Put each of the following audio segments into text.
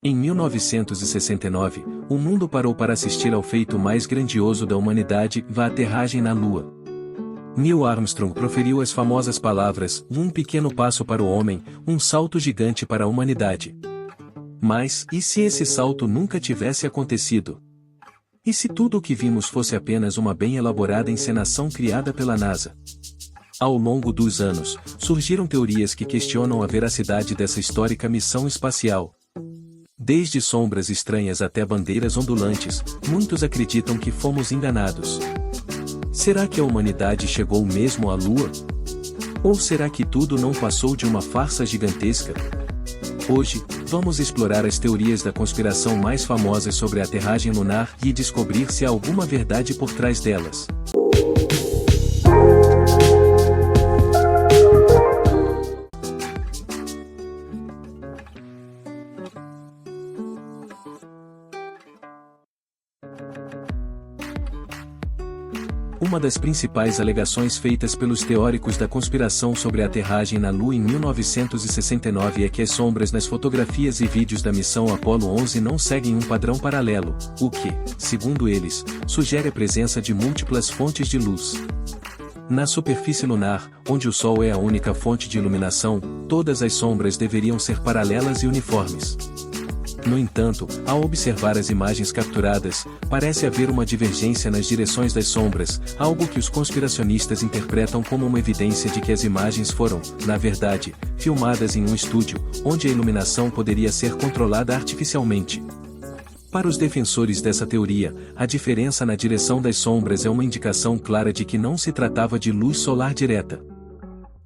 Em 1969, o mundo parou para assistir ao feito mais grandioso da humanidade, a aterragem na Lua. Neil Armstrong proferiu as famosas palavras, um pequeno passo para o homem, um salto gigante para a humanidade. Mas, e se esse salto nunca tivesse acontecido? E se tudo o que vimos fosse apenas uma bem elaborada encenação criada pela NASA? Ao longo dos anos, surgiram teorias que questionam a veracidade dessa histórica missão espacial. Desde sombras estranhas até bandeiras ondulantes, muitos acreditam que fomos enganados. Será que a humanidade chegou mesmo à Lua? Ou será que tudo não passou de uma farsa gigantesca? Hoje, vamos explorar as teorias da conspiração mais famosas sobre a aterragem lunar e descobrir se há alguma verdade por trás delas. Uma das principais alegações feitas pelos teóricos da conspiração sobre a aterragem na Lua em 1969 é que as sombras nas fotografias e vídeos da missão Apollo 11 não seguem um padrão paralelo, o que, segundo eles, sugere a presença de múltiplas fontes de luz. Na superfície lunar, onde o Sol é a única fonte de iluminação, todas as sombras deveriam ser paralelas e uniformes. No entanto, ao observar as imagens capturadas, parece haver uma divergência nas direções das sombras, algo que os conspiracionistas interpretam como uma evidência de que as imagens foram, na verdade, filmadas em um estúdio, onde a iluminação poderia ser controlada artificialmente. Para os defensores dessa teoria, a diferença na direção das sombras é uma indicação clara de que não se tratava de luz solar direta.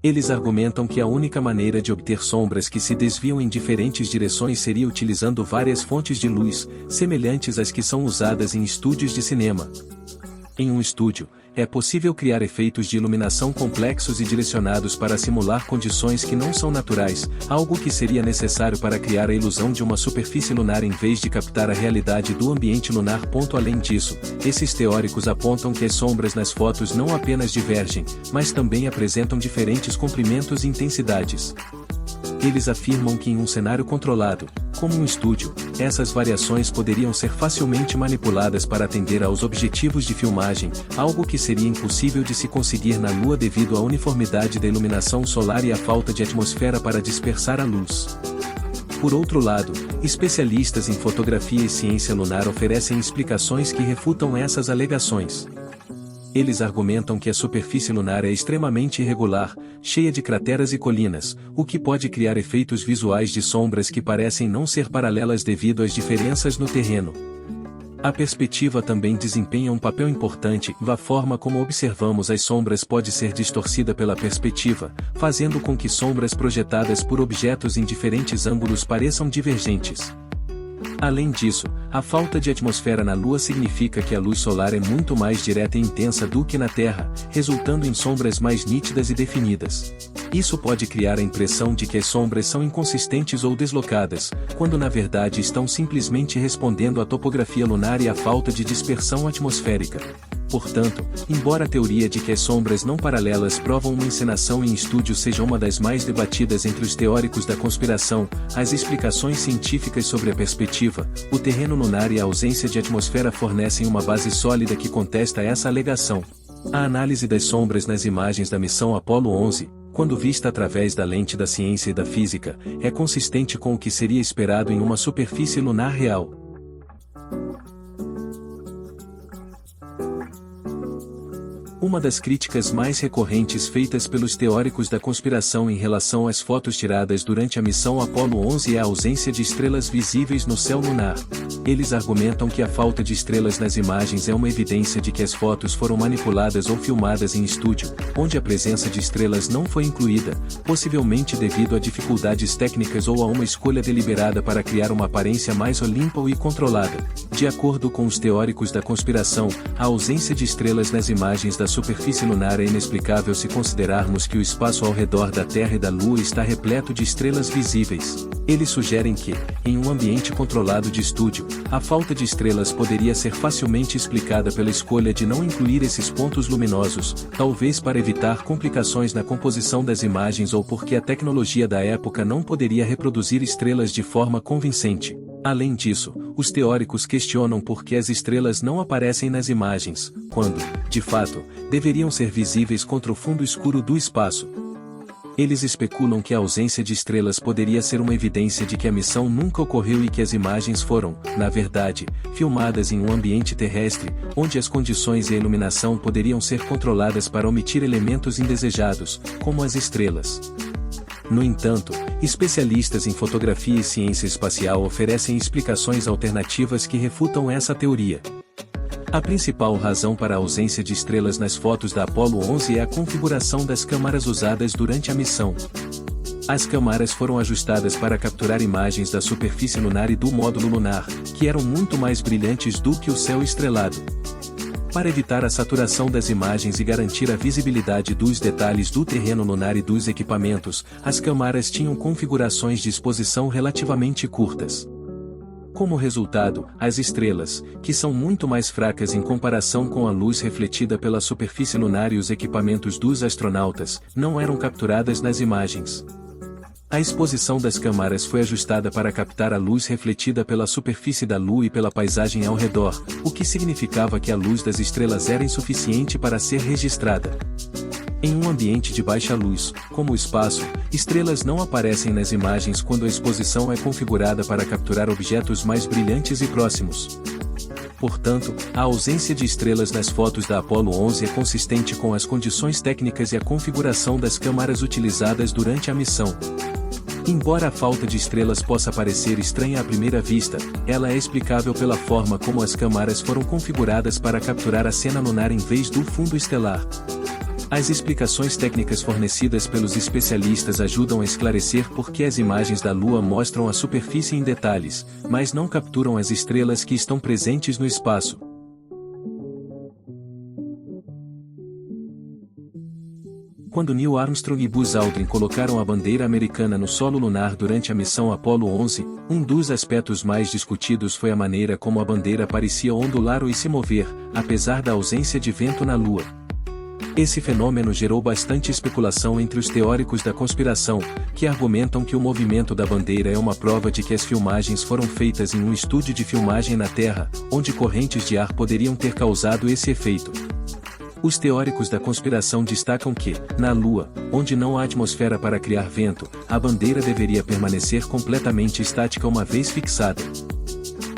Eles argumentam que a única maneira de obter sombras que se desviam em diferentes direções seria utilizando várias fontes de luz, semelhantes às que são usadas em estúdios de cinema. Em um estúdio, é possível criar efeitos de iluminação complexos e direcionados para simular condições que não são naturais, algo que seria necessário para criar a ilusão de uma superfície lunar em vez de captar a realidade do ambiente lunar. Além disso, esses teóricos apontam que as sombras nas fotos não apenas divergem, mas também apresentam diferentes comprimentos e intensidades. Eles afirmam que em um cenário controlado, como um estúdio, essas variações poderiam ser facilmente manipuladas para atender aos objetivos de filmagem, algo que seria impossível de se conseguir na Lua devido à uniformidade da iluminação solar e à falta de atmosfera para dispersar a luz. Por outro lado, especialistas em fotografia e ciência lunar oferecem explicações que refutam essas alegações. Eles argumentam que a superfície lunar é extremamente irregular, cheia de crateras e colinas, o que pode criar efeitos visuais de sombras que parecem não ser paralelas devido às diferenças no terreno. A perspectiva também desempenha um papel importante, a forma como observamos as sombras pode ser distorcida pela perspectiva, fazendo com que sombras projetadas por objetos em diferentes ângulos pareçam divergentes. Além disso, a falta de atmosfera na Lua significa que a luz solar é muito mais direta e intensa do que na Terra, resultando em sombras mais nítidas e definidas. Isso pode criar a impressão de que as sombras são inconsistentes ou deslocadas, quando na verdade estão simplesmente respondendo à topografia lunar e à falta de dispersão atmosférica. Portanto, embora a teoria de que as sombras não paralelas provam uma encenação em estúdio seja uma das mais debatidas entre os teóricos da conspiração, as explicações científicas sobre a perspectiva, o terreno lunar e a ausência de atmosfera fornecem uma base sólida que contesta essa alegação. A análise das sombras nas imagens da missão Apollo 11, quando vista através da lente da ciência e da física, é consistente com o que seria esperado em uma superfície lunar real. Uma das críticas mais recorrentes feitas pelos teóricos da conspiração em relação às fotos tiradas durante a missão Apollo 11 é a ausência de estrelas visíveis no céu lunar. Eles argumentam que a falta de estrelas nas imagens é uma evidência de que as fotos foram manipuladas ou filmadas em estúdio, onde a presença de estrelas não foi incluída, possivelmente devido a dificuldades técnicas ou a uma escolha deliberada para criar uma aparência mais limpa e controlada. De acordo com os teóricos da conspiração, a ausência de estrelas nas imagens da superfície lunar é inexplicável se considerarmos que o espaço ao redor da Terra e da Lua está repleto de estrelas visíveis. Eles sugerem que, em um ambiente controlado de estúdio, a falta de estrelas poderia ser facilmente explicada pela escolha de não incluir esses pontos luminosos, talvez para evitar complicações na composição das imagens ou porque a tecnologia da época não poderia reproduzir estrelas de forma convincente. Além disso, os teóricos questionam por que as estrelas não aparecem nas imagens, quando, de fato, deveriam ser visíveis contra o fundo escuro do espaço. Eles especulam que a ausência de estrelas poderia ser uma evidência de que a missão nunca ocorreu e que as imagens foram, na verdade, filmadas em um ambiente terrestre, onde as condições e a iluminação poderiam ser controladas para omitir elementos indesejados, como as estrelas. No entanto, especialistas em fotografia e ciência espacial oferecem explicações alternativas que refutam essa teoria. A principal razão para a ausência de estrelas nas fotos da Apollo 11 é a configuração das câmaras usadas durante a missão. As câmaras foram ajustadas para capturar imagens da superfície lunar e do módulo lunar, que eram muito mais brilhantes do que o céu estrelado. Para evitar a saturação das imagens e garantir a visibilidade dos detalhes do terreno lunar e dos equipamentos, as câmaras tinham configurações de exposição relativamente curtas. Como resultado, as estrelas, que são muito mais fracas em comparação com a luz refletida pela superfície lunar e os equipamentos dos astronautas, não eram capturadas nas imagens. A exposição das câmaras foi ajustada para captar a luz refletida pela superfície da Lua e pela paisagem ao redor, o que significava que a luz das estrelas era insuficiente para ser registrada. Em um ambiente de baixa luz, como o espaço, estrelas não aparecem nas imagens quando a exposição é configurada para capturar objetos mais brilhantes e próximos. Portanto, a ausência de estrelas nas fotos da Apollo 11 é consistente com as condições técnicas e a configuração das câmaras utilizadas durante a missão. Embora a falta de estrelas possa parecer estranha à primeira vista, ela é explicável pela forma como as câmaras foram configuradas para capturar a cena lunar em vez do fundo estelar. As explicações técnicas fornecidas pelos especialistas ajudam a esclarecer por que as imagens da Lua mostram a superfície em detalhes, mas não capturam as estrelas que estão presentes no espaço. Quando Neil Armstrong e Buzz Aldrin colocaram a bandeira americana no solo lunar durante a missão Apollo 11, um dos aspectos mais discutidos foi a maneira como a bandeira parecia ondular ou se mover, apesar da ausência de vento na Lua. Esse fenômeno gerou bastante especulação entre os teóricos da conspiração, que argumentam que o movimento da bandeira é uma prova de que as filmagens foram feitas em um estúdio de filmagem na Terra, onde correntes de ar poderiam ter causado esse efeito. Os teóricos da conspiração destacam que, na Lua, onde não há atmosfera para criar vento, a bandeira deveria permanecer completamente estática uma vez fixada.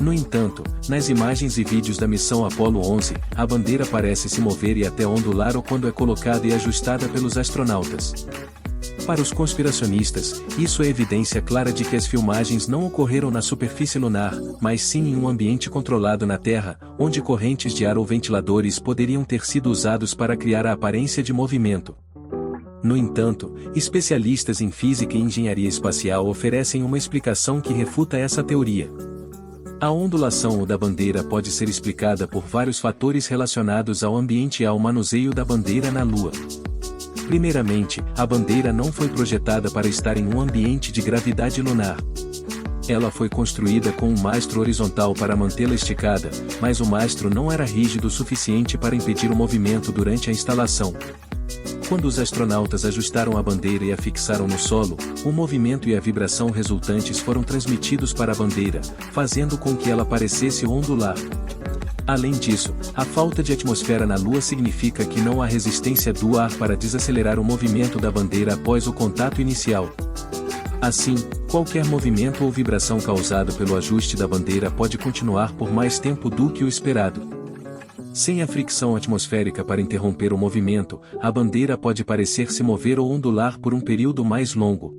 No entanto, nas imagens e vídeos da missão Apollo 11, a bandeira parece se mover e até ondular ou quando é colocada e ajustada pelos astronautas. Para os conspiracionistas, isso é evidência clara de que as filmagens não ocorreram na superfície lunar, mas sim em um ambiente controlado na Terra, onde correntes de ar ou ventiladores poderiam ter sido usados para criar a aparência de movimento. No entanto, especialistas em física e engenharia espacial oferecem uma explicação que refuta essa teoria. A ondulação da bandeira pode ser explicada por vários fatores relacionados ao ambiente e ao manuseio da bandeira na Lua. Primeiramente, a bandeira não foi projetada para estar em um ambiente de gravidade lunar. Ela foi construída com um mastro horizontal para mantê-la esticada, mas o mastro não era rígido o suficiente para impedir o movimento durante a instalação. Quando os astronautas ajustaram a bandeira e a fixaram no solo, o movimento e a vibração resultantes foram transmitidos para a bandeira, fazendo com que ela parecesse ondular. Além disso, a falta de atmosfera na Lua significa que não há resistência do ar para desacelerar o movimento da bandeira após o contato inicial. Assim, qualquer movimento ou vibração causado pelo ajuste da bandeira pode continuar por mais tempo do que o esperado. Sem a fricção atmosférica para interromper o movimento, a bandeira pode parecer se mover ou ondular por um período mais longo.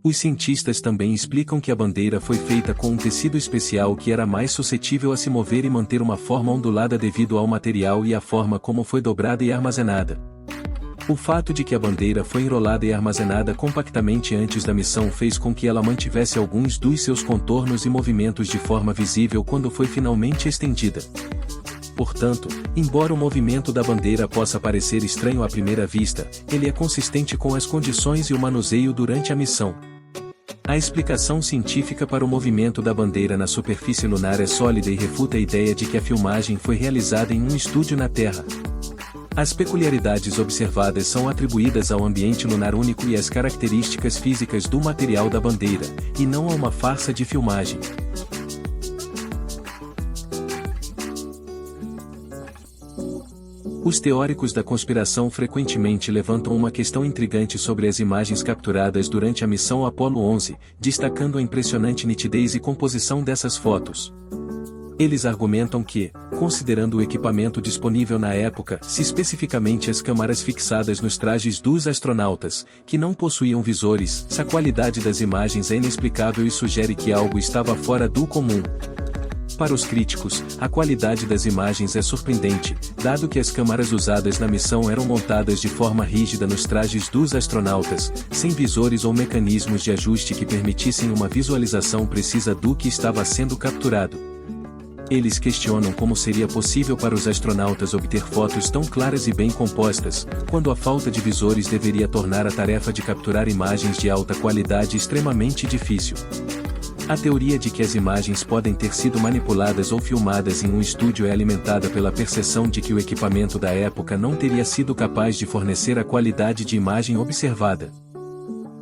Os cientistas também explicam que a bandeira foi feita com um tecido especial que era mais suscetível a se mover e manter uma forma ondulada devido ao material e à forma como foi dobrada e armazenada. O fato de que a bandeira foi enrolada e armazenada compactamente antes da missão fez com que ela mantivesse alguns dos seus contornos e movimentos de forma visível quando foi finalmente estendida. Portanto, embora o movimento da bandeira possa parecer estranho à primeira vista, ele é consistente com as condições e o manuseio durante a missão. A explicação científica para o movimento da bandeira na superfície lunar é sólida e refuta a ideia de que a filmagem foi realizada em um estúdio na Terra. As peculiaridades observadas são atribuídas ao ambiente lunar único e às características físicas do material da bandeira, e não a uma farsa de filmagem. Os teóricos da conspiração frequentemente levantam uma questão intrigante sobre as imagens capturadas durante a missão Apollo 11, destacando a impressionante nitidez e composição dessas fotos. Eles argumentam que, considerando o equipamento disponível na época, se especificamente as câmaras fixadas nos trajes dos astronautas, que não possuíam visores, a qualidade das imagens é inexplicável e sugere que algo estava fora do comum. Para os críticos, a qualidade das imagens é surpreendente, dado que as câmaras usadas na missão eram montadas de forma rígida nos trajes dos astronautas, sem visores ou mecanismos de ajuste que permitissem uma visualização precisa do que estava sendo capturado. Eles questionam como seria possível para os astronautas obter fotos tão claras e bem compostas, quando a falta de visores deveria tornar a tarefa de capturar imagens de alta qualidade extremamente difícil. A teoria de que as imagens podem ter sido manipuladas ou filmadas em um estúdio é alimentada pela percepção de que o equipamento da época não teria sido capaz de fornecer a qualidade de imagem observada.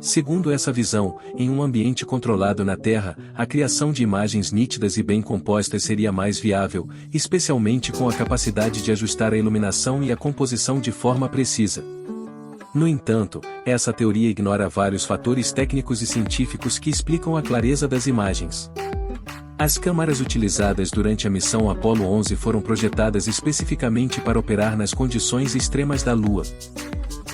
Segundo essa visão, em um ambiente controlado na Terra, a criação de imagens nítidas e bem compostas seria mais viável, especialmente com a capacidade de ajustar a iluminação e a composição de forma precisa. No entanto, essa teoria ignora vários fatores técnicos e científicos que explicam a clareza das imagens. As câmaras utilizadas durante a missão Apollo 11 foram projetadas especificamente para operar nas condições extremas da Lua.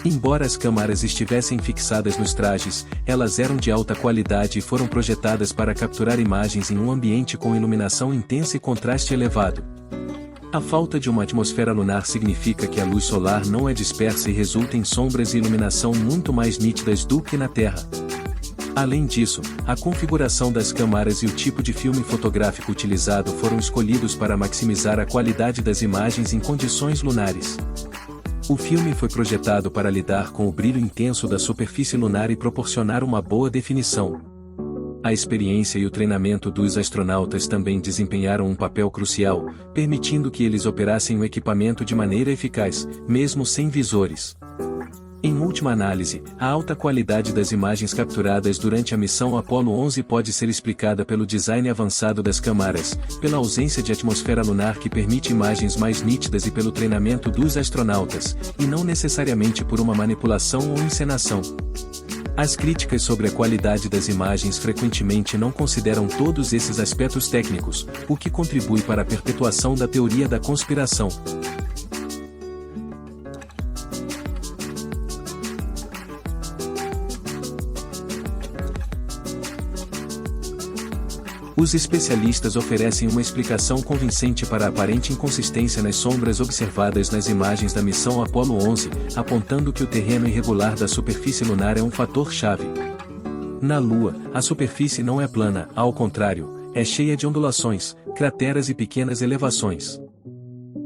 Embora as câmaras estivessem fixadas nos trajes, elas eram de alta qualidade e foram projetadas para capturar imagens em um ambiente com iluminação intensa e contraste elevado. A falta de uma atmosfera lunar significa que a luz solar não é dispersa e resulta em sombras e iluminação muito mais nítidas do que na Terra. Além disso, a configuração das câmaras e o tipo de filme fotográfico utilizado foram escolhidos para maximizar a qualidade das imagens em condições lunares. O filme foi projetado para lidar com o brilho intenso da superfície lunar e proporcionar uma boa definição. A experiência e o treinamento dos astronautas também desempenharam um papel crucial, permitindo que eles operassem o equipamento de maneira eficaz, mesmo sem visores. Em última análise, a alta qualidade das imagens capturadas durante a missão Apollo 11 pode ser explicada pelo design avançado das câmaras, pela ausência de atmosfera lunar que permite imagens mais nítidas e pelo treinamento dos astronautas, e não necessariamente por uma manipulação ou encenação. As críticas sobre a qualidade das imagens frequentemente não consideram todos esses aspectos técnicos, o que contribui para a perpetuação da teoria da conspiração. Os especialistas oferecem uma explicação convincente para a aparente inconsistência nas sombras observadas nas imagens da missão Apollo 11, apontando que o terreno irregular da superfície lunar é um fator-chave. Na Lua, a superfície não é plana, ao contrário, é cheia de ondulações, crateras e pequenas elevações.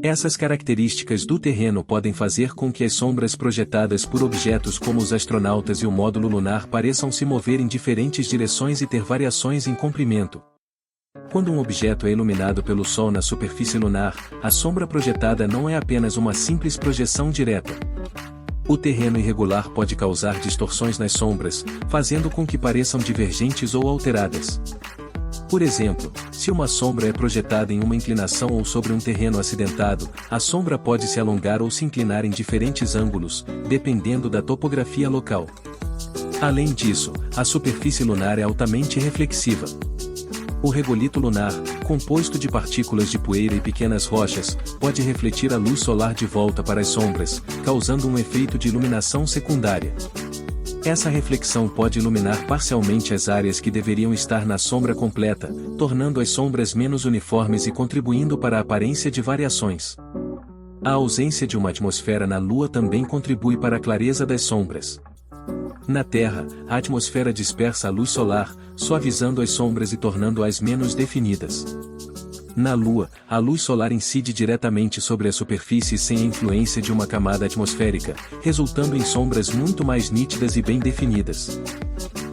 Essas características do terreno podem fazer com que as sombras projetadas por objetos como os astronautas e o módulo lunar pareçam se mover em diferentes direções e ter variações em comprimento. Quando um objeto é iluminado pelo Sol na superfície lunar, a sombra projetada não é apenas uma simples projeção direta. O terreno irregular pode causar distorções nas sombras, fazendo com que pareçam divergentes ou alteradas. Por exemplo, se uma sombra é projetada em uma inclinação ou sobre um terreno acidentado, a sombra pode se alongar ou se inclinar em diferentes ângulos, dependendo da topografia local. Além disso, a superfície lunar é altamente reflexiva. O regolito lunar, composto de partículas de poeira e pequenas rochas, pode refletir a luz solar de volta para as sombras, causando um efeito de iluminação secundária. Essa reflexão pode iluminar parcialmente as áreas que deveriam estar na sombra completa, tornando as sombras menos uniformes e contribuindo para a aparência de variações. A ausência de uma atmosfera na Lua também contribui para a clareza das sombras. Na Terra, a atmosfera dispersa a luz solar, suavizando as sombras e tornando-as menos definidas. Na Lua, a luz solar incide diretamente sobre a superfície sem a influência de uma camada atmosférica, resultando em sombras muito mais nítidas e bem definidas.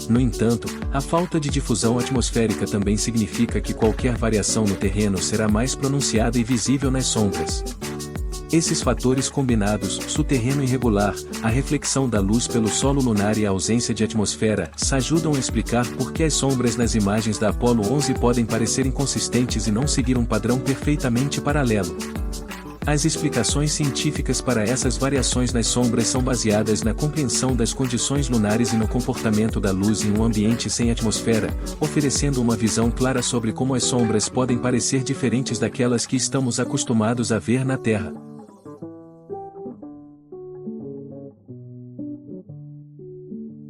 No entanto, a falta de difusão atmosférica também significa que qualquer variação no terreno será mais pronunciada e visível nas sombras. Esses fatores combinados, o terreno irregular, a reflexão da luz pelo solo lunar e a ausência de atmosfera, ajudam a explicar por que as sombras nas imagens da Apollo 11 podem parecer inconsistentes e não seguir um padrão perfeitamente paralelo. As explicações científicas para essas variações nas sombras são baseadas na compreensão das condições lunares e no comportamento da luz em um ambiente sem atmosfera, oferecendo uma visão clara sobre como as sombras podem parecer diferentes daquelas que estamos acostumados a ver na Terra.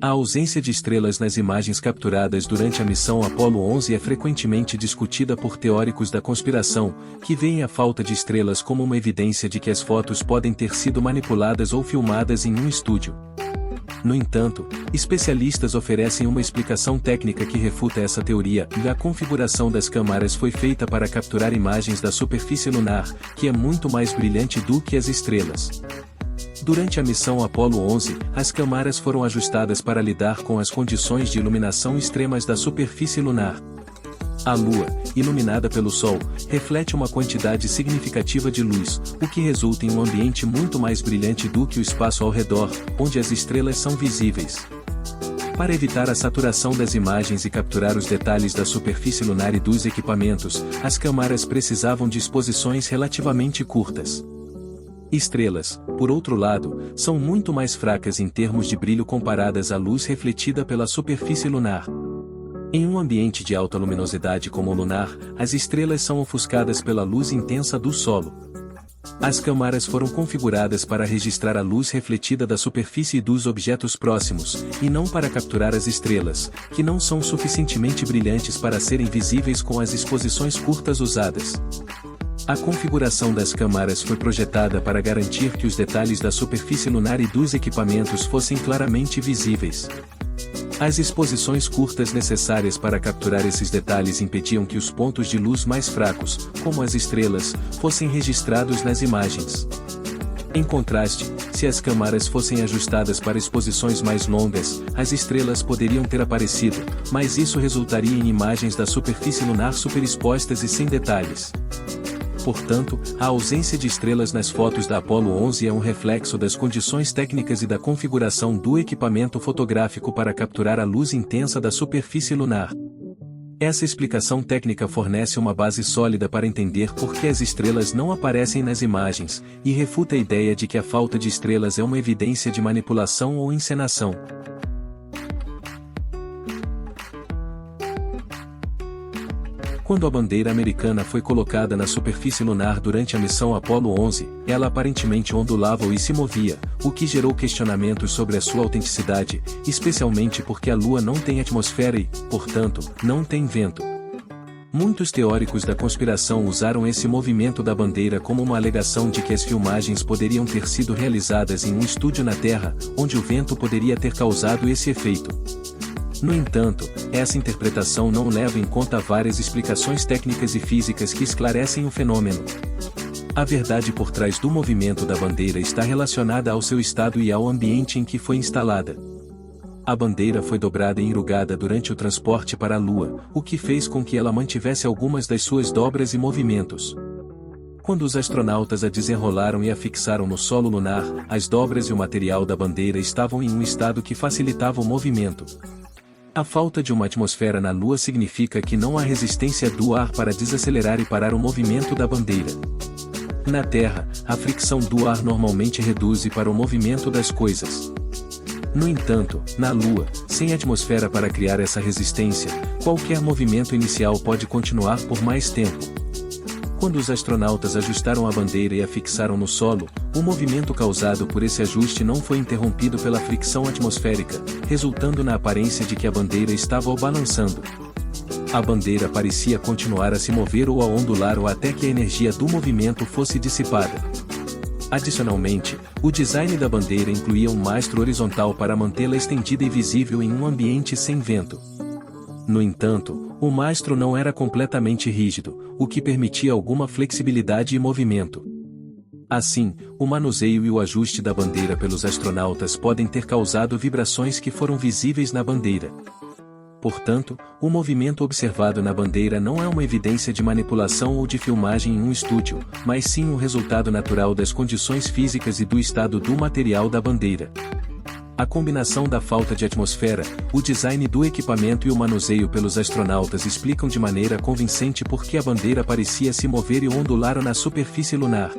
A ausência de estrelas nas imagens capturadas durante a missão Apollo 11 é frequentemente discutida por teóricos da conspiração, que veem a falta de estrelas como uma evidência de que as fotos podem ter sido manipuladas ou filmadas em um estúdio. No entanto, especialistas oferecem uma explicação técnica que refuta essa teoria. A configuração das câmaras foi feita para capturar imagens da superfície lunar, que é muito mais brilhante do que as estrelas. Durante a missão Apollo 11, as câmaras foram ajustadas para lidar com as condições de iluminação extremas da superfície lunar. A Lua, iluminada pelo Sol, reflete uma quantidade significativa de luz, o que resulta em um ambiente muito mais brilhante do que o espaço ao redor, onde as estrelas são visíveis. Para evitar a saturação das imagens e capturar os detalhes da superfície lunar e dos equipamentos, as câmaras precisavam de exposições relativamente curtas. Estrelas, por outro lado, são muito mais fracas em termos de brilho comparadas à luz refletida pela superfície lunar. Em um ambiente de alta luminosidade como o lunar, as estrelas são ofuscadas pela luz intensa do solo. As câmaras foram configuradas para registrar a luz refletida da superfície e dos objetos próximos, e não para capturar as estrelas, que não são suficientemente brilhantes para serem visíveis com as exposições curtas usadas. A configuração das câmaras foi projetada para garantir que os detalhes da superfície lunar e dos equipamentos fossem claramente visíveis. As exposições curtas necessárias para capturar esses detalhes impediam que os pontos de luz mais fracos, como as estrelas, fossem registrados nas imagens. Em contraste, se as câmaras fossem ajustadas para exposições mais longas, as estrelas poderiam ter aparecido, mas isso resultaria em imagens da superfície lunar superexpostas e sem detalhes. Portanto, a ausência de estrelas nas fotos da Apollo 11 é um reflexo das condições técnicas e da configuração do equipamento fotográfico para capturar a luz intensa da superfície lunar. Essa explicação técnica fornece uma base sólida para entender por que as estrelas não aparecem nas imagens, e refuta a ideia de que a falta de estrelas é uma evidência de manipulação ou encenação. Quando a bandeira americana foi colocada na superfície lunar durante a missão Apollo 11, ela aparentemente ondulava e se movia, o que gerou questionamentos sobre a sua autenticidade, especialmente porque a Lua não tem atmosfera e, portanto, não tem vento. Muitos teóricos da conspiração usaram esse movimento da bandeira como uma alegação de que as filmagens poderiam ter sido realizadas em um estúdio na Terra, onde o vento poderia ter causado esse efeito. No entanto, essa interpretação não leva em conta várias explicações técnicas e físicas que esclarecem o fenômeno. A verdade por trás do movimento da bandeira está relacionada ao seu estado e ao ambiente em que foi instalada. A bandeira foi dobrada e enrugada durante o transporte para a Lua, o que fez com que ela mantivesse algumas das suas dobras e movimentos. Quando os astronautas a desenrolaram e a fixaram no solo lunar, as dobras e o material da bandeira estavam em um estado que facilitava o movimento. A falta de uma atmosfera na Lua significa que não há resistência do ar para desacelerar e parar o movimento da bandeira. Na Terra, a fricção do ar normalmente reduz para o movimento das coisas. No entanto, na Lua, sem atmosfera para criar essa resistência, qualquer movimento inicial pode continuar por mais tempo. Quando os astronautas ajustaram a bandeira e a fixaram no solo, o movimento causado por esse ajuste não foi interrompido pela fricção atmosférica, resultando na aparência de que a bandeira estava balançando. A bandeira parecia continuar a se mover ou a ondular ou até que a energia do movimento fosse dissipada. Adicionalmente, o design da bandeira incluía um mastro horizontal para mantê-la estendida e visível em um ambiente sem vento. No entanto, o mastro não era completamente rígido, o que permitia alguma flexibilidade e movimento. Assim, o manuseio e o ajuste da bandeira pelos astronautas podem ter causado vibrações que foram visíveis na bandeira. Portanto, o movimento observado na bandeira não é uma evidência de manipulação ou de filmagem em um estúdio, mas sim um resultado natural das condições físicas e do estado do material da bandeira. A combinação da falta de atmosfera, o design do equipamento e o manuseio pelos astronautas explicam de maneira convincente por que a bandeira parecia se mover e ondular na superfície lunar.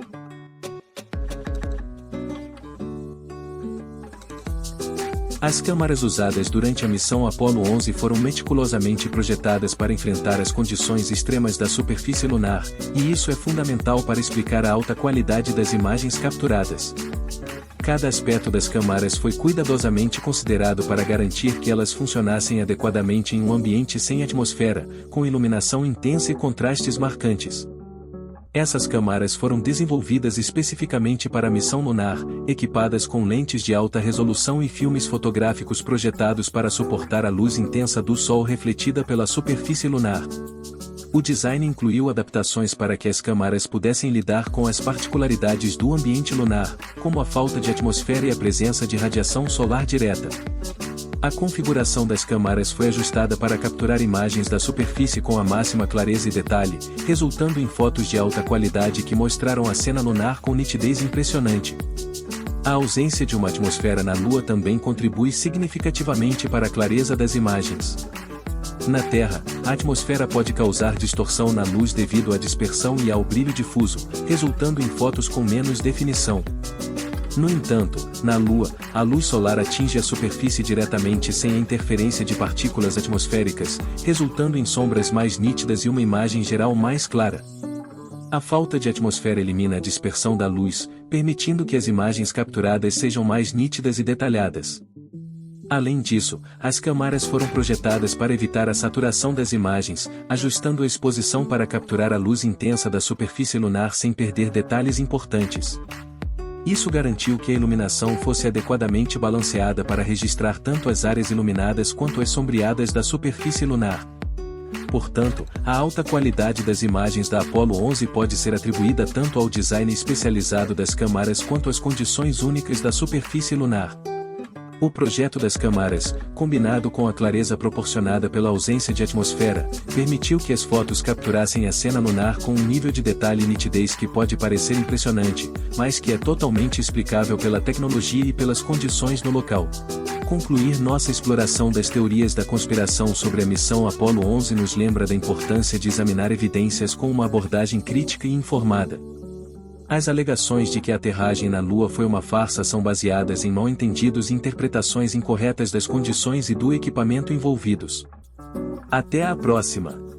As câmaras usadas durante a missão Apollo 11 foram meticulosamente projetadas para enfrentar as condições extremas da superfície lunar, e isso é fundamental para explicar a alta qualidade das imagens capturadas. Cada aspecto das câmaras foi cuidadosamente considerado para garantir que elas funcionassem adequadamente em um ambiente sem atmosfera, com iluminação intensa e contrastes marcantes. Essas câmaras foram desenvolvidas especificamente para a missão lunar, equipadas com lentes de alta resolução e filmes fotográficos projetados para suportar a luz intensa do Sol refletida pela superfície lunar. O design incluiu adaptações para que as câmaras pudessem lidar com as particularidades do ambiente lunar, como a falta de atmosfera e a presença de radiação solar direta. A configuração das câmaras foi ajustada para capturar imagens da superfície com a máxima clareza e detalhe, resultando em fotos de alta qualidade que mostraram a cena lunar com nitidez impressionante. A ausência de uma atmosfera na Lua também contribui significativamente para a clareza das imagens. Na Terra, a atmosfera pode causar distorção na luz devido à dispersão e ao brilho difuso, resultando em fotos com menos definição. No entanto, na Lua, a luz solar atinge a superfície diretamente sem a interferência de partículas atmosféricas, resultando em sombras mais nítidas e uma imagem geral mais clara. A falta de atmosfera elimina a dispersão da luz, permitindo que as imagens capturadas sejam mais nítidas e detalhadas. Além disso, as câmaras foram projetadas para evitar a saturação das imagens, ajustando a exposição para capturar a luz intensa da superfície lunar sem perder detalhes importantes. Isso garantiu que a iluminação fosse adequadamente balanceada para registrar tanto as áreas iluminadas quanto as sombreadas da superfície lunar. Portanto, a alta qualidade das imagens da Apollo 11 pode ser atribuída tanto ao design especializado das câmaras quanto às condições únicas da superfície lunar. O projeto das câmaras, combinado com a clareza proporcionada pela ausência de atmosfera, permitiu que as fotos capturassem a cena lunar com um nível de detalhe e nitidez que pode parecer impressionante, mas que é totalmente explicável pela tecnologia e pelas condições no local. Concluir nossa exploração das teorias da conspiração sobre a missão Apollo 11 nos lembra da importância de examinar evidências com uma abordagem crítica e informada. As alegações de que a aterragem na Lua foi uma farsa são baseadas em mal-entendidos e interpretações incorretas das condições e do equipamento envolvidos. Até a próxima!